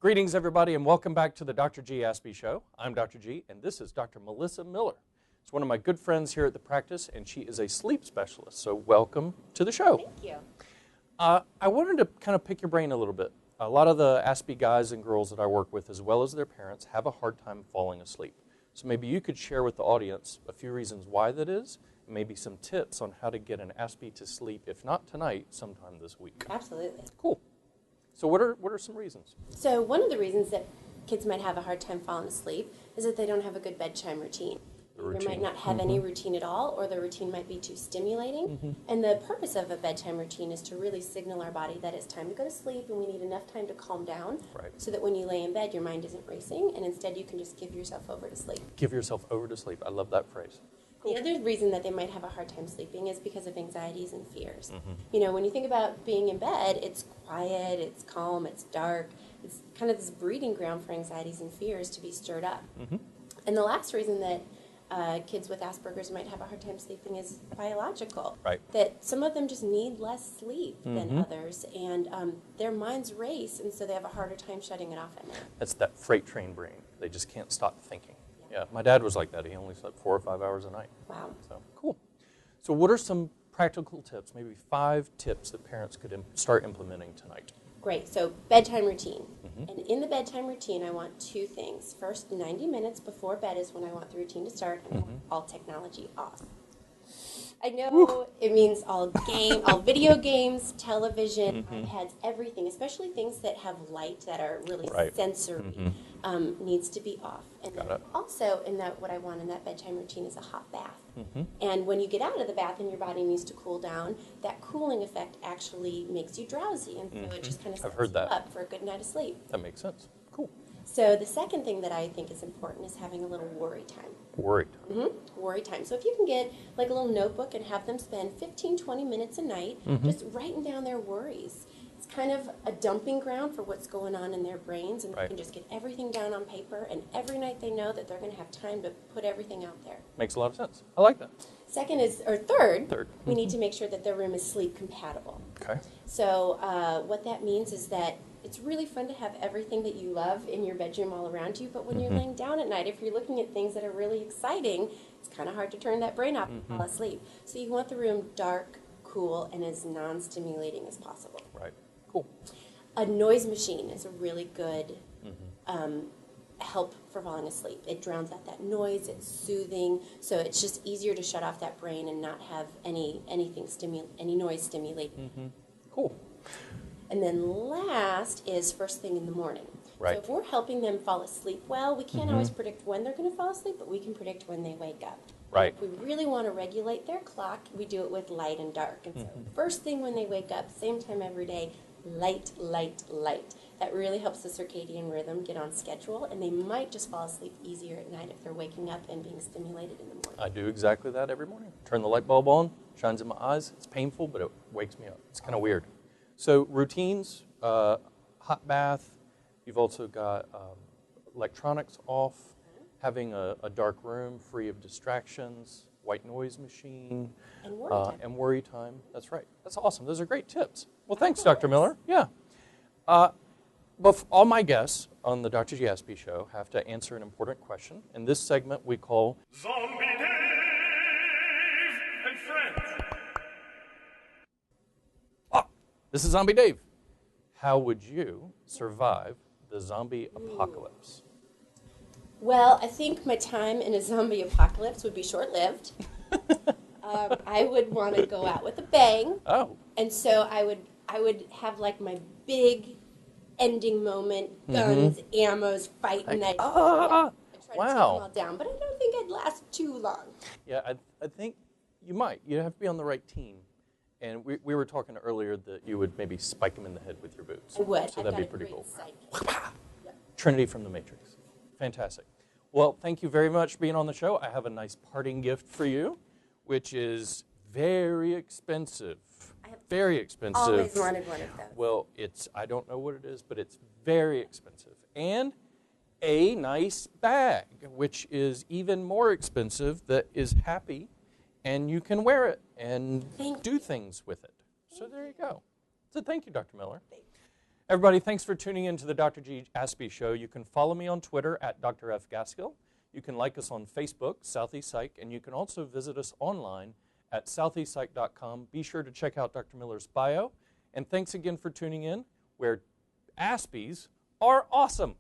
Greetings, everybody, and welcome back to the Dr. G. Aspie Show. I'm Dr. G, and this is Dr. Melissa Miller. It's one of my good friends here at the practice, and she is a sleep specialist, so welcome to the show. Thank you. I wanted to kind of pick your brain a little bit. A lot of the Aspie guys and girls that I work with, as well as their parents, have a hard time falling asleep. So maybe you could share with the audience a few reasons why that is, and maybe some tips on how to get an Aspie to sleep, if not tonight, sometime this week. Absolutely. Cool. So what are some reasons? So one of the reasons that kids might have a hard time falling asleep is that they don't have a good bedtime routine. They might not have any routine at all, or the routine might be too stimulating. And the purpose of a bedtime routine is to really signal our body that it's time to go to sleep and we need enough time to calm down so that when you lay in bed, your mind isn't racing, and instead you can just give yourself over to sleep. Give yourself over to sleep. I love that phrase. Cool. The other reason that they might have a hard time sleeping is because of anxieties and fears. You know, when you think about being in bed, it's quiet, it's calm, it's dark. It's kind of this breeding ground for anxieties and fears to be stirred up. And the last reason that kids with Asperger's might have a hard time sleeping is biological. That some of them just need less sleep than others, and their minds race, and so they have a harder time shutting it off at night. That's that freight train brain. They just can't stop thinking. Yeah, my dad was like that. He only slept 4 or 5 hours a night. Wow. So, cool. So what are some practical tips, maybe 5 tips that parents could start implementing tonight? Great. So bedtime routine. And in the bedtime routine, I want 2 things. First, 90 minutes before bed is when I want the routine to start, and I want all technology off. I know it means all video games, television, iPads, everything, especially things that have light that are really sensory, needs to be off. And then also, what I want in that bedtime routine is a hot bath. And when you get out of the bath and your body needs to cool down, that cooling effect actually makes you drowsy, and so it just kind of sets you up for a good night of sleep. That makes sense. Cool. So the second thing that I think is important is having a little worry time. Worry time. Worry time. So if you can get like a little notebook and have them spend 15, 20 minutes a night just writing down their worries. It's kind of a dumping ground for what's going on in their brains, and they can just get everything down on paper, and every night they know that they're going to have time to put everything out there. Makes a lot of sense. I like that. Third, we need to make sure that their room is sleep compatible. Okay. So what that means is that it's really fun to have everything that you love in your bedroom all around you, but when you're laying down at night, if you're looking at things that are really exciting, it's kind of hard to turn that brain off and fall asleep. So you want the room dark, cool, and as non-stimulating as possible. Right. Cool. A noise machine is a really good help for falling asleep. It drowns out that noise, it's soothing, so it's just easier to shut off that brain and not have any noise stimulating. Cool. And then last is first thing in the morning. So if we're helping them fall asleep well, we can't always predict when they're going to fall asleep, but we can predict when they wake up. Right. If we really want to regulate their clock, we do it with light and dark. And so first thing when they wake up, same time every day, light, light, light. That really helps the circadian rhythm get on schedule, and they might just fall asleep easier at night if they're waking up and being stimulated in the morning. I do exactly that every morning. Turn the light bulb on, shines in my eyes. It's painful, but it wakes me up. It's kind of weird. So routines, hot bath. You've also got electronics off, having a dark room free of distractions, white noise machine, and worry time. That's right. That's awesome. Those are great tips. Well, thanks, Dr. Miller. Yeah. All my guests on the Dr. G. Aspie Show have to answer an important question. In this segment, we call Zombie Dave and Friends. This is Zombie Dave. How would you survive the zombie apocalypse? Well, I think my time in a zombie apocalypse would be short-lived. I would want to go out with a bang. Oh. And so I would have like my big ending moment, guns, ammos, fighting. I'd try to take them all down, but I don't think I'd last too long. Yeah, I think you might. You have to be on the right team. And we were talking earlier that you would maybe spike them in the head with your boots. I would. So that'd be pretty cool. Psych. Trinity from the Matrix. Fantastic. Well, thank you very much for being on the show. I have a nice parting gift for you, which is very expensive. Very expensive. Always wanted one of those. Well, I don't know what it is, but it's very expensive. And a nice bag, which is even more expensive, that is happy, and you can wear it and do things with it. So there you go. So thank you, Dr. Miller. Everybody, thanks for tuning in to the Dr. G. Aspie Show. You can follow me on Twitter at Dr. F. Gaskill. You can like us on Facebook, Southeast Psych, and you can also visit us online at southeastpsych.com. Be sure to check out Dr. Miller's bio. And thanks again for tuning in, where Aspies are awesome.